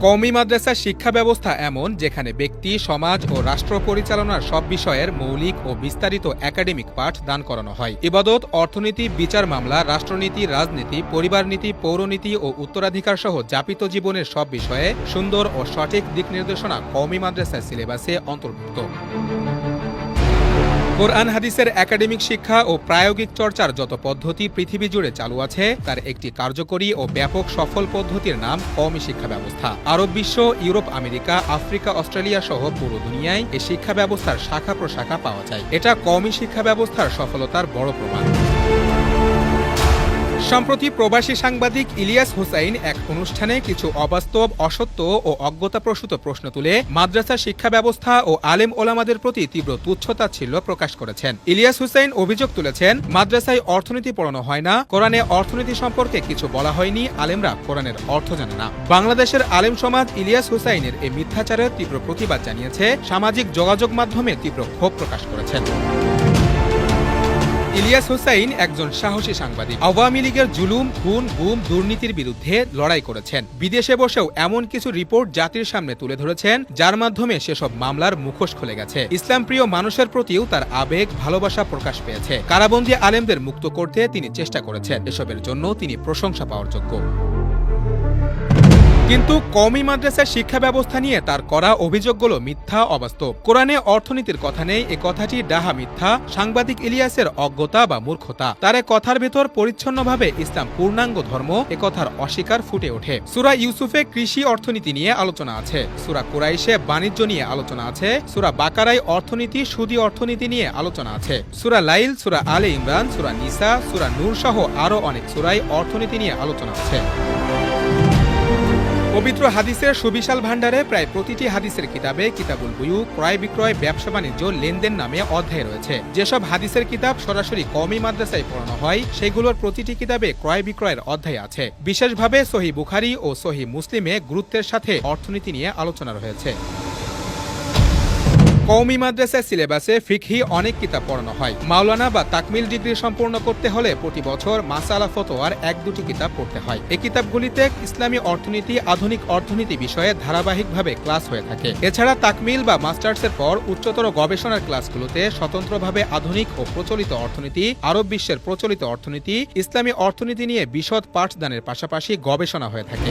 কওমি মাদ্রাসার শিক্ষা ব্যবস্থা এমন যেখানে ব্যক্তি, সমাজ ও রাষ্ট্র পরিচালনার সব বিষয়ের মৌলিক ও বিস্তারিত একাডেমিক পাঠ দান করানো হয়। ইবাদত, অর্থনীতি, বিচার মামলা, রাষ্ট্রনীতি, রাজনীতি, পরিবার নীতি, পৌরনীতি ও উত্তরাধিকার সহ যাপিত জীবনের সব বিষয়ে সুন্দর ও সঠিক দিক নির্দেশনা কওমি মাদ্রাসার সিলেবাসে অন্তর্ভুক্ত। কোরআন হাদিসের একাডেমিক শিক্ষা ও প্রায়োগিক চর্চার যত পদ্ধতি পৃথিবী জুড়ে চালু আছে তার একটি কার্যকরী ও ব্যাপক সফল পদ্ধতির নাম কওমি শিক্ষা ব্যবস্থা। আরব বিশ্ব, ইউরোপ, আমেরিকা, আফ্রিকা, অস্ট্রেলিয়া সহ পুরো দুনিয়ায় এই শিক্ষা ব্যবস্থার শাখা প্রশাখা পাওয়া যায়। এটা কওমি শিক্ষা ব্যবস্থার সফলতার বড় প্রমাণ। সম্প্রতি প্রবাসী সাংবাদিক ইলিয়াস হুসাইন এক অনুষ্ঠানে কিছু অবাস্তব, অসত্য ও অজ্ঞতাপ্রসূত প্রশ্ন তুলে মাদ্রাসা শিক্ষা ব্যবস্থা ও আলেম ওলামাদের প্রতি তীব্র তুচ্ছতাচ্ছিল্য প্রকাশ করেছেন। ইলিয়াস হুসাইন অভিযোগ তুলেছেন, মাদ্রাসায় অর্থনীতি পড়ানো হয় না, কোরআনে অর্থনীতি সম্পর্কে কিছু বলা হয়নি, আলেমরা কোরআনের অর্থ জানে না। বাংলাদেশের আলেম সমাজ ইলিয়াস হুসাইনের এই মিথ্যাচারের তীব্র প্রতিবাদ জানিয়েছে, সামাজিক যোগাযোগ মাধ্যমে তীব্র ক্ষোভ প্রকাশ করেছেন। ইলিয়াস হুসাইন একজন সাহসী সাংবাদিক। আওয়ামী লীগের জুলুম, খুন, গুম, দুর্নীতির বিরুদ্ধে লড়াই করেছেন। বিদেশে বসেও এমন কিছু রিপোর্ট জাতির সামনে তুলে ধরেছেন যার মাধ্যমে সেসব মামলার মুখোশ খুলে গেছে। ইসলামপ্রিয় মানুষের প্রতিও তার আবেগ, ভালোবাসা প্রকাশ পেয়েছে। কারাবন্দী আলেমদের মুক্ত করতে তিনি চেষ্টা করেছেন। এসবের জন্য তিনি প্রশংসা পাওয়ার যোগ্য। কিন্তু কওমি মাদ্রাসার শিক্ষা ব্যবস্থা নিয়ে তার করা অভিযোগগুলো মিথ্যা, অবাস্তব। কোরআনে অর্থনীতির কথা নেই, এ কথাটি ডাহা মিথ্যা, সাংবাদিক ইলিয়াসের অজ্ঞতা বা মূর্খতা। তার কথার ভেতর পরিচ্ছন্নভাবে ইসলাম পূর্ণাঙ্গ ধর্ম, এ কথার অস্বীকার ফুটে ওঠে। সূরা ইউসুফে কৃষি অর্থনীতি নিয়ে আলোচনা আছে, সূরা কুরাইশে বাণিজ্য নিয়ে আলোচনা আছে, সূরা বাকারায় অর্থনীতি, সুদী অর্থনীতি নিয়ে আলোচনা আছে, সূরা লাইল, সূরা আলে ইমরান, সূরা নিসা, সূরা নূর সহ আরো অনেক সূরায় অর্থনীতি নিয়ে আলোচনা আছে। পবিত্র হাদিসের সুবিশাল ভাণ্ডারে প্রায় প্রতিটি হাদিসের কিতাবে কিতাবুল বুয়ু, ক্রয় বিক্রয়, ব্যবসা বাণিজ্য, লেনদেন নামে অধ্যায় রয়েছে। যেসব হাদিসের কিতাব সরাসরি কওমি মাদ্রাসায় পড়ানো হয় সেগুলোর প্রতিটি কিতাবে ক্রয় বিক্রয়ের অধ্যায় আছে। বিশেষভাবে সহিহ বুখারী ও সহিহ মুসলিমে গুরুত্বের সাথে অর্থনীতি নিয়ে আলোচনা রয়েছে। কওমি মাদ্রাসার সিলেবাসে ফিকহি অনেক কিতাব পড়ানো হয়। মাওলানা বা তাকমিল ডিগ্রি সম্পূর্ণ করতে হলে প্রতি বছর মাসালা ফতোয়ার ১-২টি কিতাব পড়তে হয়। এই কিতাবগুলিতে ইসলামী অর্থনীতি, আধুনিক অর্থনীতি বিষয়ে ধারাবাহিকভাবে ক্লাস হয়ে থাকে। এছাড়া তাকমিল বা মাস্টার্সের পর উচ্চতর গবেষণার ক্লাসগুলোতে স্বতন্ত্রভাবে আধুনিক ও প্রচলিত অর্থনীতি, আরব বিশ্বের প্রচলিত অর্থনীতি, ইসলামী অর্থনীতি নিয়ে বিশদ পাঠদানের পাশাপাশি গবেষণা হয়ে থাকে।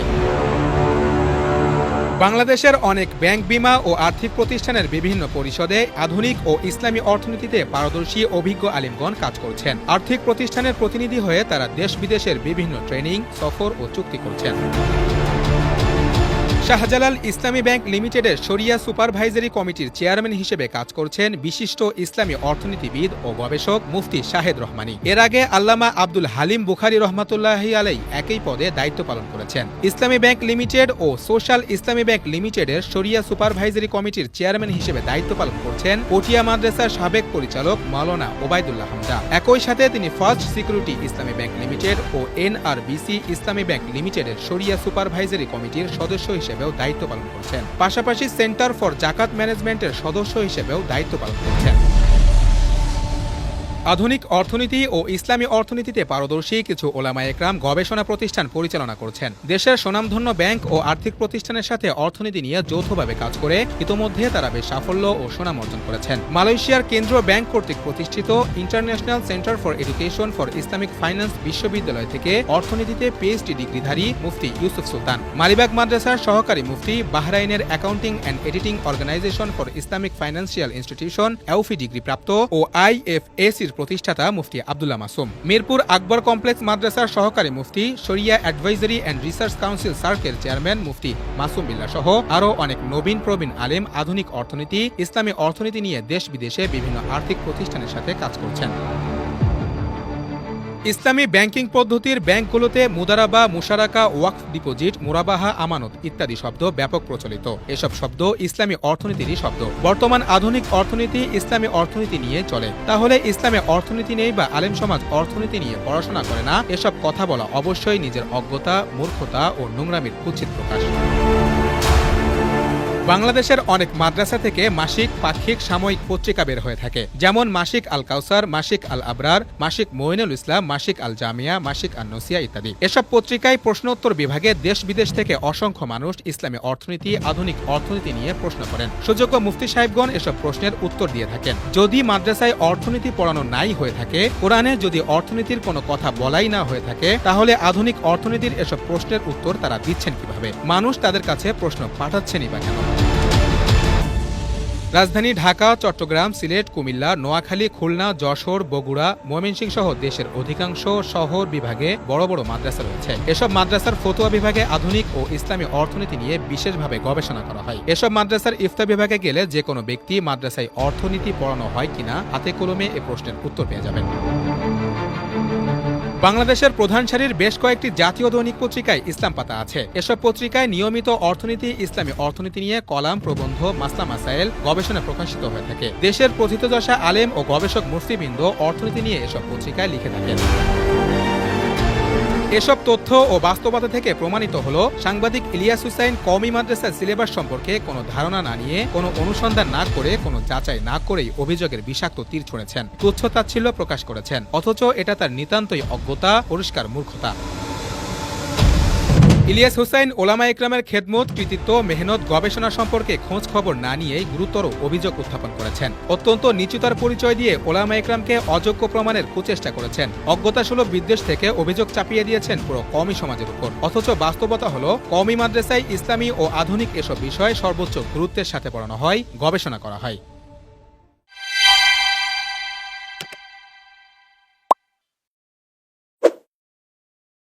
বাংলাদেশের অনেক ব্যাংক, বিমা ও আর্থিক প্রতিষ্ঠানের বিভিন্ন পরিষদে আধুনিক ও ইসলামী অর্থনীতিতে পারদর্শী অভিজ্ঞ আলিমগণ কাজ করছেন। আর্থিক প্রতিষ্ঠানের প্রতিনিধি হয়ে তারা দেশ বিদেশের বিভিন্ন ট্রেনিং, সফর ও চুক্তি করছেন। শাহজালাল ইসলামী ব্যাংক লিমিটেডের শরিয়া সুপারভাইজারি কমিটির চেয়ারম্যান হিসেবে কাজ করছেন বিশিষ্ট ইসলামী অর্থনীতিবিদ ও গবেষক মুফতি শাহেদ রহমানী। এর আগে আল্লামা আব্দুল হালিম বুখারী রহমাতুল্লাহি আলাইহি একই পদে দায়িত্ব পালন করেছেন। ইসলামী ব্যাংক লিমিটেড ও সোশ্যাল ইসলামী ব্যাংক লিমিটেডের শরিয়া সুপারভাইজারি কমিটির চেয়ারম্যান হিসেবে দায়িত্ব পালন করছেন পটিয়া মাদ্রাসার সাবেক পরিচালক মাওলানা ওবায়দুল্লাহ হামজা। একই সাথে তিনি ফার্স্ট সিকিউরিটি ইসলামী ব্যাংক লিমিটেড ও এনআরবিসি ইসলামী ব্যাংক লিমিটেডের শরিয়া সুপারভাইজারি কমিটির সদস্য হিসেবেও দায়িত্ব পালন করছেন। পাশাপাশি সেন্টার ফর জাকাত ম্যানেজমেন্টের সদস্য হিসেবেও দায়িত্ব পালন করছেন। আধুনিক অর্থনীতি ও ইসলামী অর্থনীতিতে পারদর্শী কিছু ওলামায়ে একরাম গবেষণা প্রতিষ্ঠান পরিচালনা করছেন। দেশের স্বনামধন্য ব্যাংক ও আর্থিক প্রতিষ্ঠানের সাথে অর্থনীতি নিয়ে যৌথভাবে কাজ করে ইতোমধ্যে তারা বেশ সাফল্য ও সুনাম অর্জন করেছেন। মালয়েশিয়ার কেন্দ্রীয় ব্যাংক কর্তৃক প্রতিষ্ঠিত International Centre for Education for Islamic Finance বিশ্ববিদ্যালয় থেকে অর্থনীতিতে পিএইচডি ডিগ্রিধারী মুফতি ইউসুফ সুলতান, মালিবাগ মাদ্রাসার সহকারী মুফতি, বাহরাইনের accounting and editing organization for Islamic financial institution এওফি ডিগ্রি প্রাপ্ত ও আইএফএসির প্রতিষ্ঠাতা মুফতি আব্দুল্লাহ মাসুম, মিরপুর আকবর কমপ্লেক্স মাদ্রাসার সহকারী মুফতি, শরিয়া advisory and research council circle chairman Mufti Masum Billah সহ আরও অনেক নবীন প্রবীণ আলেম আধুনিক অর্থনীতি, ইসলামী অর্থনীতি নিয়ে দেশ বিদেশে বিভিন্ন আর্থিক প্রতিষ্ঠানের সাথে কাজ করছেন। ইসলামী ব্যাংকিং পদ্ধতির ব্যাংকগুলোতে মুদারাবা, মুশারাকা, ওয়াকফ ডিপোজিট, মুরাবাহা, আমানত ইত্যাদি শব্দ ব্যাপক প্রচলিত। এসব শব্দ ইসলামী অর্থনীতিরই শব্দ। বর্তমান আধুনিক অর্থনীতি ইসলামী অর্থনীতি নিয়ে চলে। তাহলে ইসলামে অর্থনীতি নেই বা আলেম সমাজ অর্থনীতি নিয়ে পড়াশোনা করে না, এসব কথা বলা অবশ্যই নিজের অজ্ঞতা, মূর্খতা ও নোংরামির কুৎসিত প্রকাশ। বাংলাদেশের অনেক মাদ্রাসা থেকে মাসিক, পাক্ষিক, সাময়িক পত্রিকা বের হয়ে থাকে, যেমন মাসিক আল কাউসার, মাসিক আল আবরার, মাসিক মঈনুল ইসলাম, মাসিক আল জামিয়া, মাসিক আন নসিয়া ইত্যাদি। এসব পত্রিকায় প্রশ্নোত্তর বিভাগে দেশ বিদেশ থেকে অসংখ্য মানুষ ইসলামী অর্থনীতি, আধুনিক অর্থনীতি নিয়ে প্রশ্ন করেন। সুযোগ্য মুফতি সাহেবগণ এসব প্রশ্নের উত্তর দিয়ে থাকেন। যদি মাদ্রাসায় অর্থনীতি পড়ানো নাই হয়ে থাকে, কোরআনে যদি অর্থনীতির কোনো কথা বলাই না হয়ে থাকে, তাহলে আধুনিক অর্থনীতির এসব প্রশ্নের উত্তর তারা দিচ্ছেন কিভাবে? মানুষ তাদের কাছে প্রশ্ন পাঠাচ্ছেনই বা কেন? রাজধানী ঢাকা, চট্টগ্রাম, সিলেট, কুমিল্লা, নোয়াখালী, খুলনা, যশোর, বগুড়া, ময়মনসিংহ সহ দেশের অধিকাংশ শহর বিভাগে বড় বড় মাদ্রাসা রয়েছে। এসব মাদ্রাসার ফতোয়া বিভাগে আধুনিক ও ইসলামী অর্থনীতি নিয়ে বিশেষভাবে গবেষণা করা হয়। এসব মাদ্রাসার ইফতা বিভাগে গেলে যে কোনো ব্যক্তি মাদ্রাসায় অর্থনীতি পড়ানো হয় কিনা হাতে কলমে এ প্রশ্নের উত্তর পেয়ে যাবেন। বাংলাদেশের প্রধান সারির বেশ কয়েকটি জাতীয় দৈনিক পত্রিকায় ইসলাম পাতা আছে। এসব পত্রিকায় নিয়মিত অর্থনীতি, ইসলামী অর্থনীতি নিয়ে কলাম, প্রবন্ধ, মাসলা মাসাইল, গবেষণা প্রকাশিত হয়ে থাকে। দেশের প্রথিতযশা আলেম ও গবেষক মুফতিবৃন্দ অর্থনীতি নিয়ে এসব পত্রিকায় লিখে থাকেন। এসব তথ্য ও বাস্তবতা থেকে প্রমাণিত হল, সাংবাদিক ইলিয়াস হুসাইন কওমি মাদ্রাসার সিলেবাস সম্পর্কে কোনো ধারণা না নিয়ে, কোনো অনুসন্ধান না করে, কোনো যাচাই না করেই অভিযোগের বিষাক্ত তীর ছুঁড়েছেন, তুচ্ছ-তাচ্ছিল্য প্রকাশ করেছেন। অথচ এটা তার নিতান্তই অজ্ঞতা, পরিষ্কার মূর্খতা। ইলিয়াস হুসাইন ওলামা ইকরামের খেদমত, কৃতিত্ব, মেহনত, গবেষণা সম্পর্কে খোঁজ খবর না নিয়েই গুরুতর অভিযোগ উত্থাপন করেছেন। অত্যন্ত নিচুতার পরিচয় দিয়ে ওলামা ইকরামকে অযোগ্য প্রমাণের কুচেষ্টা করেছেন। অজ্ঞতাসুলভ বিদ্বেষ থেকে অভিযোগ চাপিয়ে দিয়েছেন পুরো কওমি সমাজের উপর। অথচ বাস্তবতা হলো, কওমি মাদ্রাসায় ইসলামী ও আধুনিক এসব বিষয় সর্বোচ্চ গুরুত্বের সাথে পড়ানো হয়, গবেষণা করা হয়।